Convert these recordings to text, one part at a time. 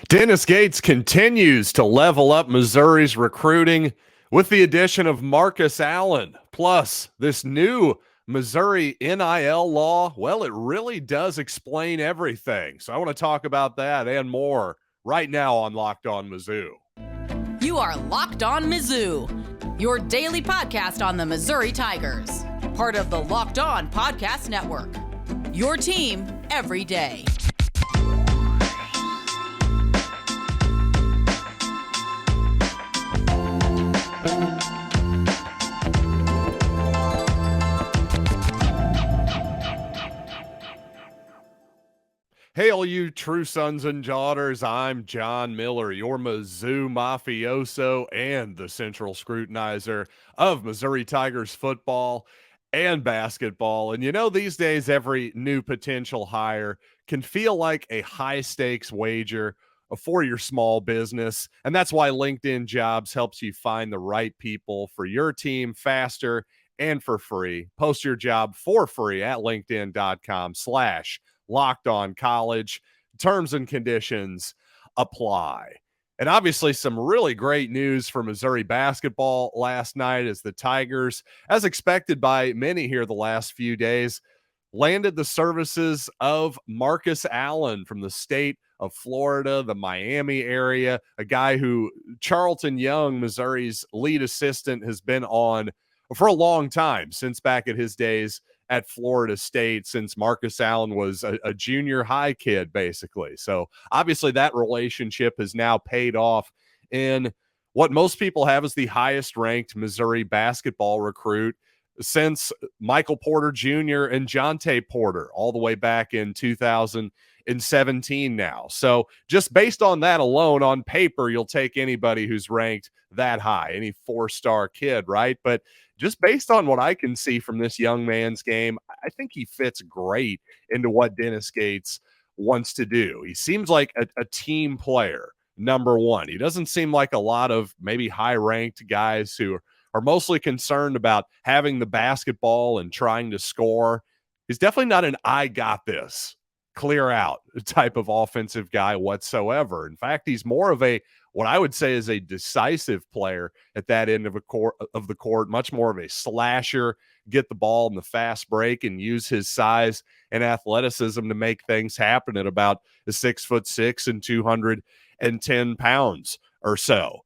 Dennis Gates continues to level up Missouri's recruiting with the addition of Marcus Allen. Plus, this new Missouri NIL law, well, it really does explain everything. So I want to talk about that and more right now on Locked On Mizzou. You are Locked On Mizzou, your daily podcast on the Missouri Tigers. Part of the Locked On Podcast Network, your team every day. Hail you true sons and daughters, I'm John Miller, your Mizzou mafioso and the central scrutinizer of Missouri Tigers football and basketball. And you know, these days, every new potential hire can feel like a high-stakes wager for your small business. And that's why LinkedIn Jobs helps you find the right people for your team faster and for free. Post your job for free at linkedin.com/Locked On College. Terms and conditions apply. And obviously some really great news for Missouri basketball last night as the Tigers, as expected by many here the last few days, landed the services of Marcus Allen from the state of Florida, the Miami area, a guy who Charlton Young, Missouri's lead assistant, has been on for a long time, since back at his days at Florida State, since Marcus Allen was a junior high kid, basically. So obviously that relationship has now paid off in what most people have as the highest ranked Missouri basketball recruit since Michael Porter Jr. and Jonte Porter all the way back in 2017 now. So just based on that alone, on paper, you'll take anybody who's ranked that high, any four-star kid, right? But just based on what I can see from this young man's game, I think he fits great into what Dennis Gates wants to do. He seems like a team player, number one. He doesn't seem like a lot of maybe high-ranked guys who are mostly concerned about having the basketball and trying to score. He's definitely not an I got this, clear out type of offensive guy whatsoever. In fact, he's more of a, what I would say is a decisive player at that end of the court, much more of a slasher, get the ball in the fast break and use his size and athleticism to make things happen at about 6'6" and 210 pounds or so.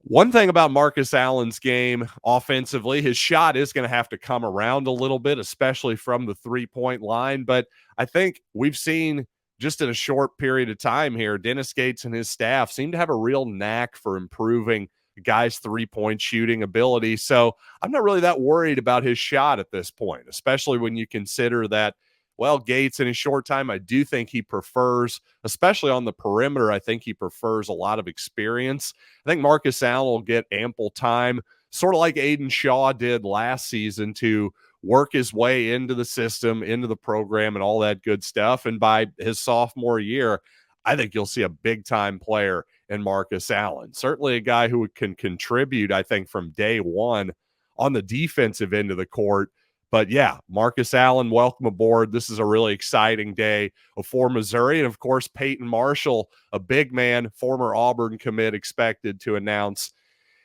One thing about Marcus Allen's game offensively, his shot is going to have to come around a little bit, especially from the three-point line. But I think we've seen just in a short period of time here, Dennis Gates and his staff seem to have a real knack for improving guys' three-point shooting ability. So I'm not really that worried about his shot at this point, especially when you consider that, well, Gates in his short time, I do think he prefers, especially on the perimeter, I think he prefers a lot of experience. I think Marcus Allen will get ample time, sort of like Aiden Shaw did last season, to work his way into the system, into the program, and all that good stuff. And by his sophomore year, I think you'll see a big-time player in Marcus Allen. Certainly a guy who can contribute, I think, from day one on the defensive end of the court. But yeah, Marcus Allen, welcome aboard. This is a really exciting day for Missouri. And of course, Peyton Marshall, a big man, former Auburn commit, expected to announce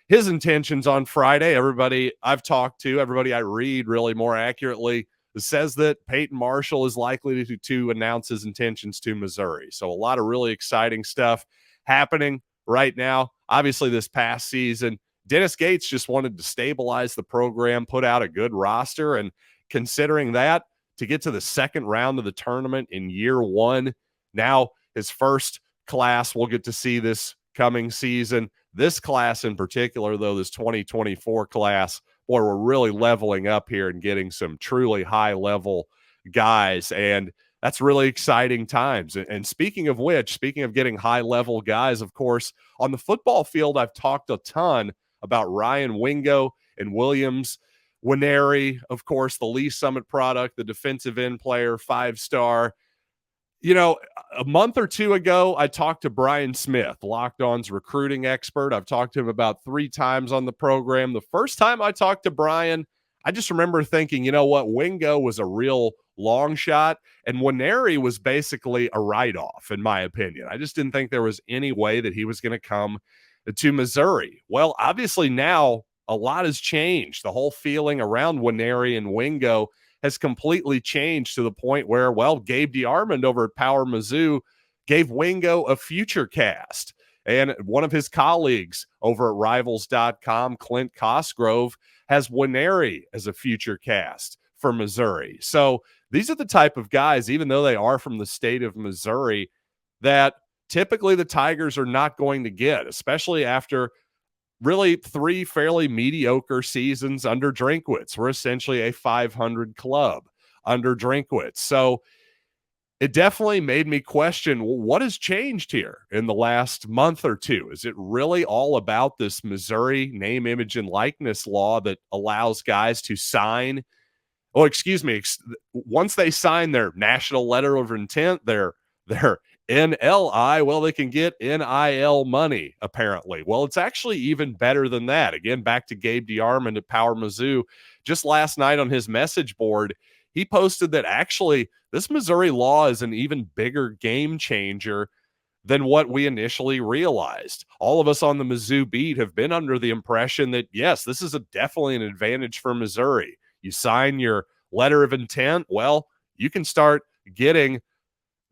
his intentions on Friday. Everybody I've talked to, everybody I read really more accurately, says that Peyton Marshall is likely to announce his intentions to Missouri. So a lot of really exciting stuff happening right now. Obviously, this past season, Dennis Gates just wanted to stabilize the program, put out a good roster, and considering that, to get to the second round of the tournament in year one, now his first class we'll get to see this coming season. This class in particular, though, this 2024 class, boy, we're really leveling up here and getting some truly high-level guys, and that's really exciting times. And speaking of which, speaking of getting high-level guys, of course, on the football field, I've talked a ton about Ryan Wingo and Williams Winery, of course, the Lee Summit product, the defensive end player, 5-star. You know, a month or two ago, I talked to Brian Smith, Locked On's recruiting expert. I've talked to him about 3 times on the program. The first time I talked to Brian, I just remember thinking, you know what, Wingo was a real long shot, and Nwaneri was basically a write-off, in my opinion. I just didn't think there was any way that he was going to come to Missouri. Well, obviously now a lot has changed. The whole feeling around Nwaneri and Wingo has completely changed to the point where, well, Gabe DeArmond over at Power Mizzou gave Wingo a future cast. And one of his colleagues over at Rivals.com, Clint Cosgrove, has Nwaneri as a future cast for Missouri. So these are the type of guys, even though they are from the state of Missouri, that typically the Tigers are not going to get, especially after really 3 fairly mediocre seasons under Drinkwitz. We're essentially a 500 club under Drinkwitz. So it definitely made me question, well, what has changed here in the last month or two? Is it really all about this Missouri name, image, and likeness law that allows guys to sign? Oh, excuse me. Once they sign their national letter of intent, their NLI, well, they can get NIL money, apparently. Well, it's actually even better than that. Again, back to Gabe DeArmond at Power Mizzou. Just last night on his message board, he posted that actually this Missouri law is an even bigger game changer than what we initially realized. All of us on the Mizzou beat have been under the impression that, yes, this is definitely an advantage for Missouri. You sign your letter of intent, well, you can start getting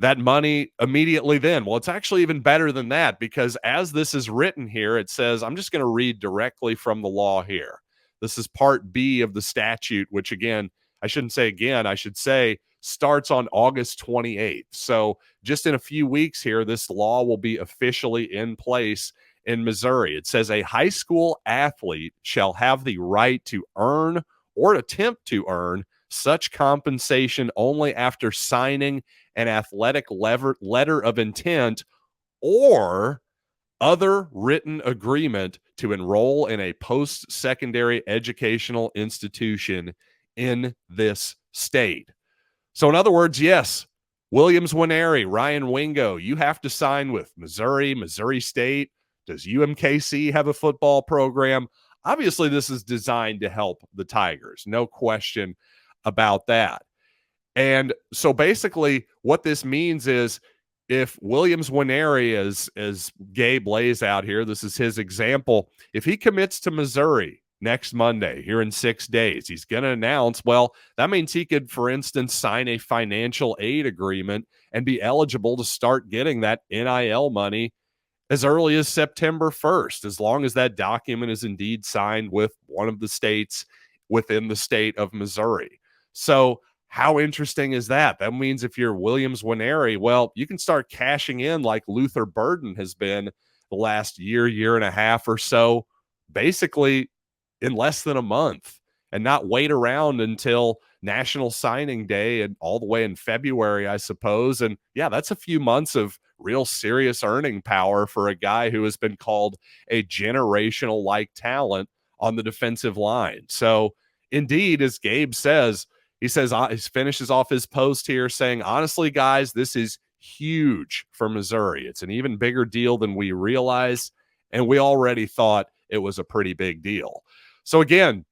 that money immediately then. Well, it's actually even better than that, because as this is written here, it says, I'm just going to read directly from the law here. This is Part B of the statute, which again, I shouldn't say again, I should say starts on August 28th. So just in a few weeks here, this law will be officially in place in Missouri. It says a high school athlete shall have the right to earn or attempt to earn such compensation only after signing an athletic letter of intent or other written agreement to enroll in a post-secondary educational institution in this state. So in other words, yes, Williams Nwaneri, Ryan Wingo, you have to sign with Missouri, Missouri State. Does UMKC have a football program? Obviously, this is designed to help the Tigers. No question about that. And so basically what this means is if Williams Nwaneri, as Gabe lays out here, this is his example, if he commits to Missouri next Monday here in 6 days, he's going to announce, well, that means he could, for instance, sign a financial aid agreement and be eligible to start getting that NIL money as early as September 1st, as long as that document is indeed signed with one of the states within the state of Missouri. So how interesting is that? That means if you're Williams Nwaneri, well, you can start cashing in like Luther Burden has been the last year and a half or so, basically in less than a month, and not wait around until National Signing Day and all the way in February, I suppose. And yeah, that's a few months of real serious earning power for a guy who has been called a generational like talent on the defensive line. So indeed, as Gabe says, he finishes off his post here saying, honestly, guys, this is huge for Missouri. It's an even bigger deal than we realized, and we already thought it was a pretty big deal. So again,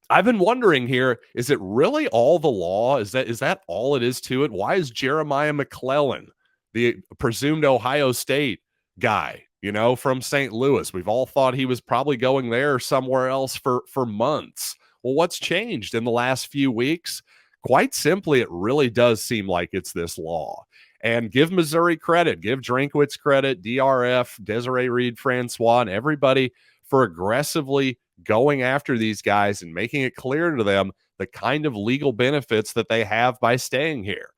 I've been wondering here, is it really all the law? Is that all it is to it? Why is Jeremiah McClellan, the presumed Ohio State guy, from St. Louis, we've all thought he was probably going there or somewhere else for months. Well, what's changed in the last few weeks? Quite simply, it really does seem like it's this law. And give Missouri credit, give Drinkwitz credit, DRF, Desiree Reed-Francois, and everybody for aggressively going after these guys and making it clear to them the kind of legal benefits that they have by staying here.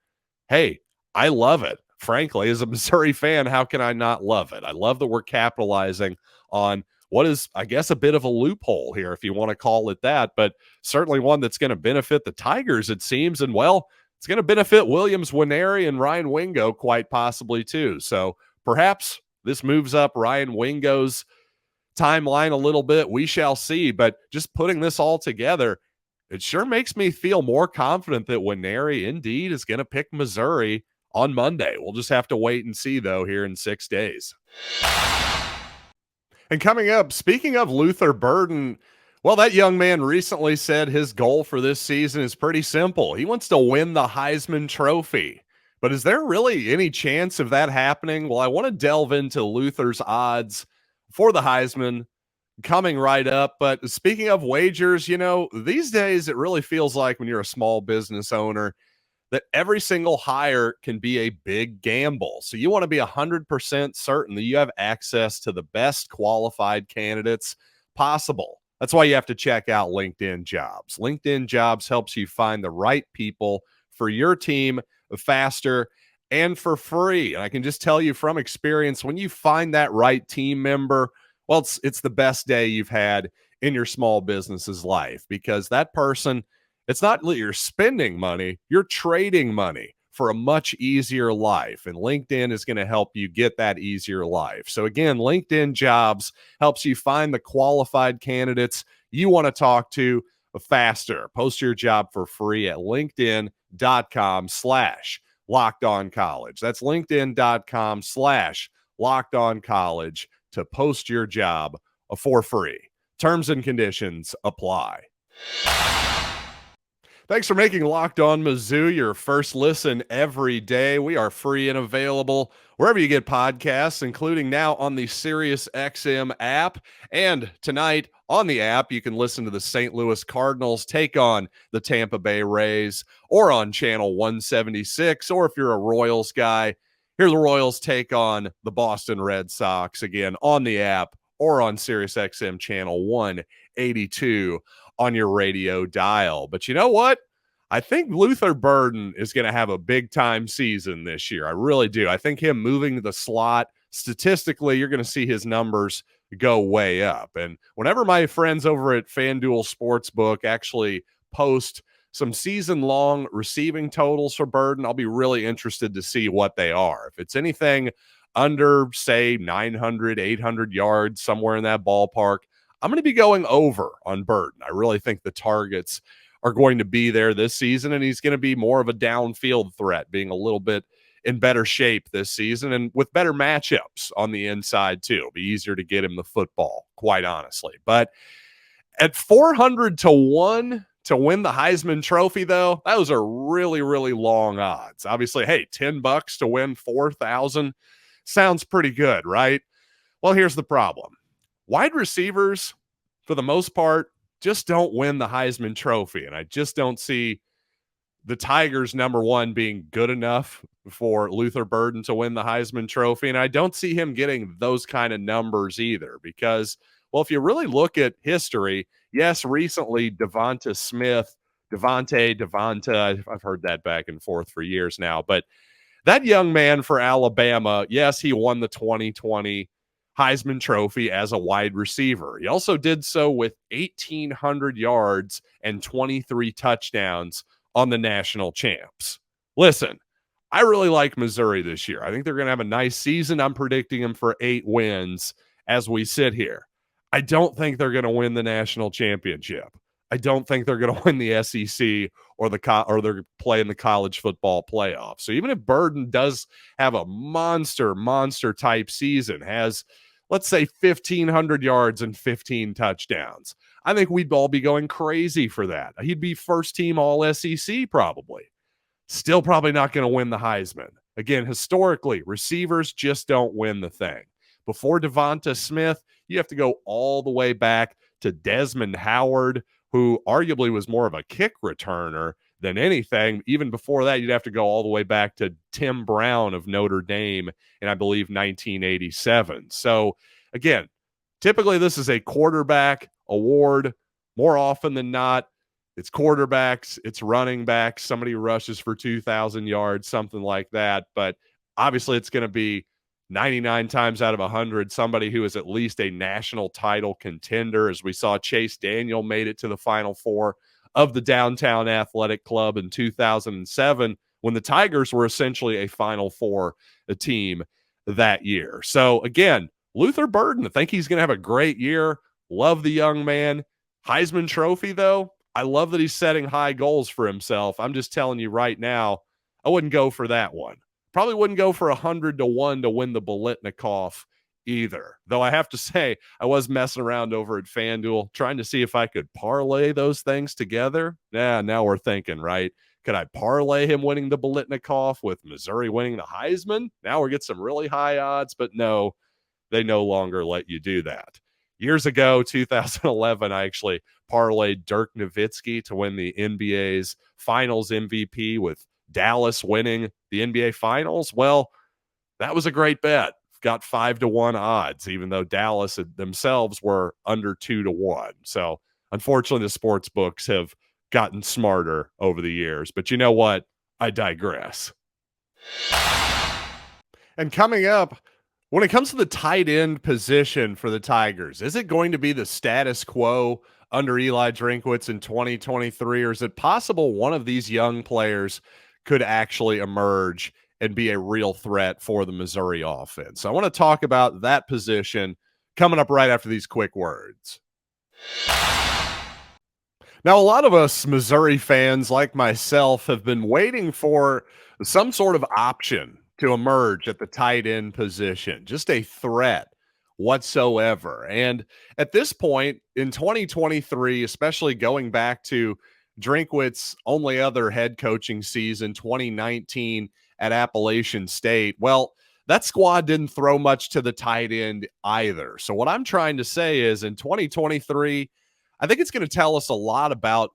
Hey, I love it. Frankly, as a Missouri fan, how can I not love it? I love that we're capitalizing on what is, I guess, a bit of a loophole here, if you want to call it that, but certainly one that's going to benefit the Tigers, it seems. And, well, it's going to benefit Williams Nwaneri and Ryan Wingo quite possibly too. So perhaps this moves up Ryan Wingo's timeline a little bit. We shall see. But just putting this all together, it sure makes me feel more confident that Nwaneri indeed is going to pick Missouri on Monday. We'll just have to wait and see, though, here in 6 days. And coming up, speaking of Luther Burden, Well, that young man recently said his goal for this season is pretty simple. He wants to win the Heisman Trophy. But is there really any chance of that happening? Well, I want to delve into Luther's odds for the Heisman coming right up. But speaking of wagers, these days it really feels like when you're a small business owner that every single hire can be a big gamble. So you want to be 100% certain that you have access to the best qualified candidates possible. That's why you have to check out LinkedIn Jobs. LinkedIn Jobs helps you find the right people for your team faster and for free. And I can just tell you from experience, when you find that right team member, well, it's the best day you've had in your small business's life, because that person, it's not that you're spending money, you're trading money for a much easier life. And LinkedIn is going to help you get that easier life. So again, LinkedIn Jobs helps you find the qualified candidates you want to talk to faster. Post your job for free at linkedin.com/LockedOnCollege. That's linkedin.com/LockedOnCollege to post your job for free. Terms and conditions apply. Thanks for making Locked On Mizzou your first listen every day. We are free and available wherever you get podcasts, including now on the SiriusXM app. And tonight on the app, you can listen to the St. Louis Cardinals take on the Tampa Bay Rays, or on channel 176. Or if you're a Royals guy, hear the Royals take on the Boston Red Sox, again on the app or on SiriusXM channel 182 on your radio dial. But you know what? I think Luther Burden is going to have a big time season this year. I really do. I think him moving to the slot, statistically, you're going to see his numbers go way up. And whenever my friends over at FanDuel Sportsbook actually post some season-long receiving totals for Burden, I'll be really interested to see what they are. If it's anything under, say, 900, 800 yards, somewhere in that ballpark, I'm going to be going over on Burden. I really think the targets are going to be there this season, and he's going to be more of a downfield threat, being a little bit in better shape this season and with better matchups on the inside too. It'll be easier to get him the football, quite honestly. But at 400-1 to win the Heisman Trophy, though, those are really, really long odds. Obviously, hey, $10 to win 4,000 sounds pretty good, right? Well, here's the problem. Wide receivers, for the most part, just don't win the Heisman Trophy. And I just don't see the Tigers, number one, being good enough for Luther Burden to win the Heisman Trophy. And I don't see him getting those kind of numbers either, because, well, if you really look at history, yes, recently Devonta Smith, Devonta, I've heard that back and forth for years now, but that young man for Alabama, yes, he won the 2020 Heisman Trophy as a wide receiver. He also did so with 1,800 yards and 23 touchdowns on the national champs. Listen, I really like Missouri this year. I think they're going to have a nice season. I'm predicting them for 8 wins as we sit here. I don't think they're going to win the national championship. I don't think they're going to win the SEC or they're playing the college football playoff. So even if Burden does have a monster type season, has, let's say, 1,500 yards and 15 touchdowns, I think we'd all be going crazy for that. He'd be first team all SEC probably. Still probably not going to win the Heisman. Again, historically, receivers just don't win the thing. Before Devonta Smith, you have to go all the way back to Desmond Howard, who arguably was more of a kick returner than anything. Even before that, you'd have to go all the way back to Tim Brown of Notre Dame in, I believe, 1987. So, again, typically this is a quarterback award. More often than not, it's quarterbacks, it's running backs, somebody who rushes for 2,000 yards, something like that. But obviously it's going to be 99 times out of 100, somebody who is at least a national title contender. As we saw, Chase Daniel made it to the Final Four of the Downtown Athletic Club in 2007, when the Tigers were essentially a Final Four team that year. So again, Luther Burden, I think he's going to have a great year. Love the young man. Heisman Trophy, though, I love that he's setting high goals for himself. I'm just telling you right now, I wouldn't go for that one. Probably wouldn't go for 100-1 to win the Biletnikoff either. Though I have to say, I was messing around over at FanDuel trying to see if I could parlay those things together. Yeah, now we're thinking, right? Could I parlay him winning the Biletnikoff with Missouri winning the Heisman? Now we get some really high odds, but no, they no longer let you do that. Years ago, 2011, I actually parlayed Dirk Nowitzki to win the NBA's Finals MVP with Dallas winning the NBA Finals. Well, that was a great bet. Got 5-1 odds, even though Dallas themselves were under 2-1. So unfortunately, the sports books have gotten smarter over the years. But you know what? I digress. And coming up, when it comes to the tight end position for the Tigers, is it going to be the status quo under Eli Drinkwitz in 2023, or is it possible one of these young players could actually emerge and be a real threat for the Missouri offense? So I want to talk about that position coming up right after these quick words. Now, a lot of us Missouri fans like myself have been waiting for some sort of option to emerge at the tight end position, just a threat whatsoever. And at this point in 2023, especially going back to Drinkwitz's only other head coaching season, 2019 at Appalachian State, well, that squad didn't throw much to the tight end either. So what I'm trying to say is in 2023, I think it's going to tell us a lot about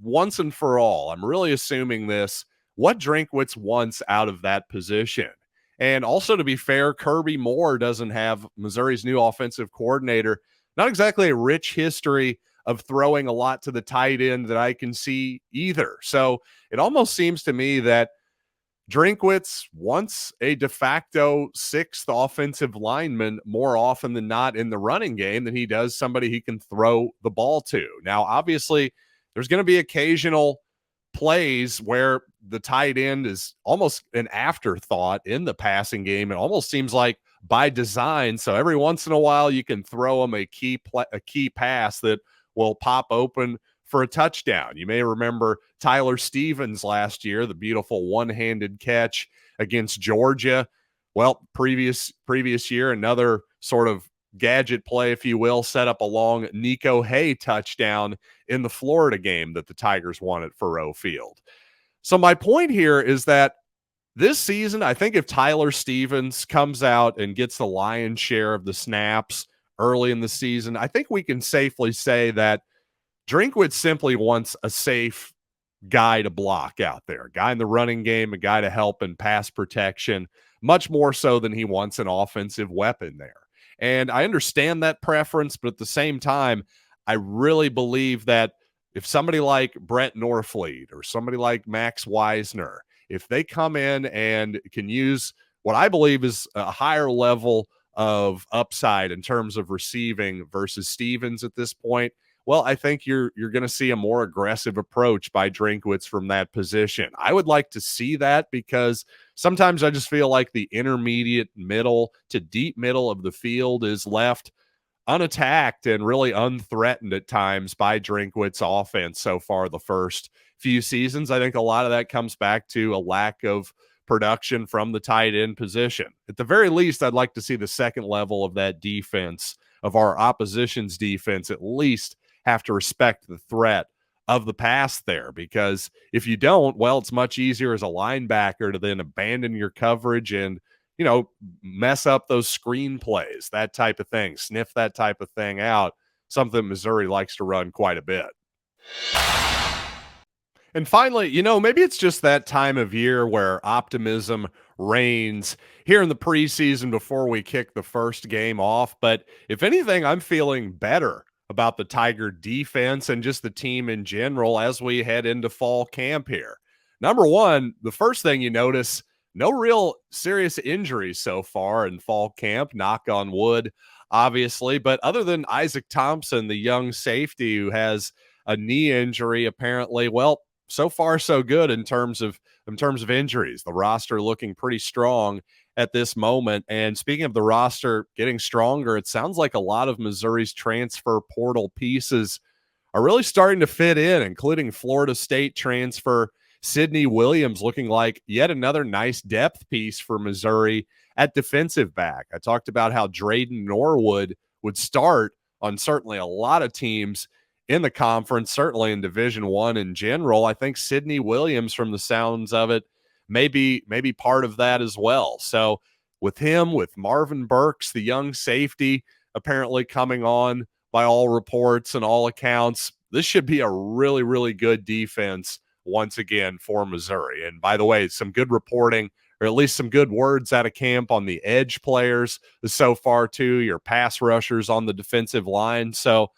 once and for all. I'm really assuming this, what Drinkwitz wants out of that position. And also, to be fair, Kirby Moore doesn't have, Missouri's new offensive coordinator, not exactly a rich history of throwing a lot to the tight end that I can see either. So it almost seems to me that Drinkwitz wants a de facto sixth offensive lineman more often than not in the running game than he does somebody he can throw the ball to. Now, obviously, there's going to be occasional plays where the tight end is almost an afterthought in the passing game. It almost seems like by design. So every once in a while, you can throw him a key pass that will pop open for a touchdown. You may remember Tyler Stevens last year, the beautiful one-handed catch against Georgia. Well, previous year, another sort of gadget play, if you will, set up a long Nico Hay touchdown in the Florida game that the Tigers won at Faurot Field. So my point here is that this season, I think if Tyler Stevens comes out and gets the lion's share of the snaps early in the season, I think we can safely say that Drinkwitz simply wants a safe guy to block out there, a guy in the running game, a guy to help in pass protection, much more so than he wants an offensive weapon there. And I understand that preference, but at the same time, I really believe that if somebody like Brett Norfleet or somebody like Max Wisner, if they come in and can use what I believe is a higher level of upside in terms of receiving versus Stevens at this point, well, I think you're going to see a more aggressive approach by Drinkwitz from that position. I would like to see that because sometimes I just feel like the intermediate middle to deep middle of the field is left unattacked and really unthreatened at times by Drinkwitz's offense so far the first few seasons. I think a lot of that comes back to a lack of production from the tight end position. At the very least, I'd like to see the second level of that defense, of our opposition's defense, at least have to respect the threat of the pass there, because if you don't, well, it's much easier as a linebacker to then abandon your coverage and, you know, mess up those screen plays, that type of thing, sniff that type of thing out, something Missouri likes to run quite a bit. And finally, you know, maybe it's just that time of year where optimism reigns here in the preseason before we kick the first game off. But if anything, I'm feeling better about the Tiger defense and just the team in general as we head into fall camp here. Number one, the first thing you notice, no real serious injuries so far in fall camp, knock on wood, obviously. But other than Isaac Thompson, the young safety who has a knee injury, apparently, well, so far so good in terms of injuries. The roster looking pretty strong at this moment. And speaking of the roster getting stronger, it sounds like a lot of Missouri's transfer portal pieces are really starting to fit in, including Florida State transfer Sidney Williams looking like yet another nice depth piece for Missouri at defensive back. I talked about how Drayden Norwood would start on certainly a lot of teams in the conference, certainly in Division I in general. I think Sidney Williams, from the sounds of it, maybe part of that as well. So with him, with Marvin Burks, the young safety, apparently coming on by all reports and all accounts, this should be a really, really good defense once again for Missouri. And by the way, some good reporting, or at least some good words out of camp on the edge players so far too, your pass rushers on the defensive line. So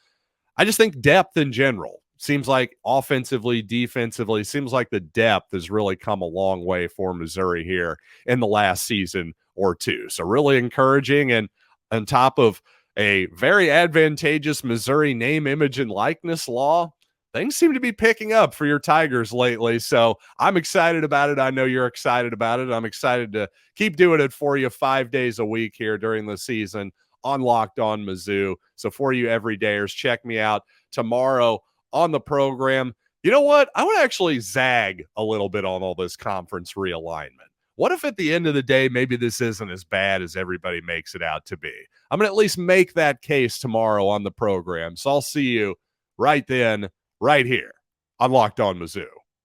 I just think depth in general seems like offensively, defensively, seems like the depth has really come a long way for Missouri here in the last season or two. So really encouraging. And on top of a very advantageous Missouri name, image, and likeness law, things seem to be picking up for your Tigers lately. So I'm excited about it. I know you're excited about it. I'm excited to keep doing it for you 5 days a week here during the season on Locked On Mizzou. So for you everydayers, check me out tomorrow on the program. You know what? I would actually zag a little bit on all this conference realignment. What if at the end of the day, maybe this isn't as bad as everybody makes it out to be? I'm going to at least make that case tomorrow on the program. So I'll see you right then, right here on Locked On Mizzou.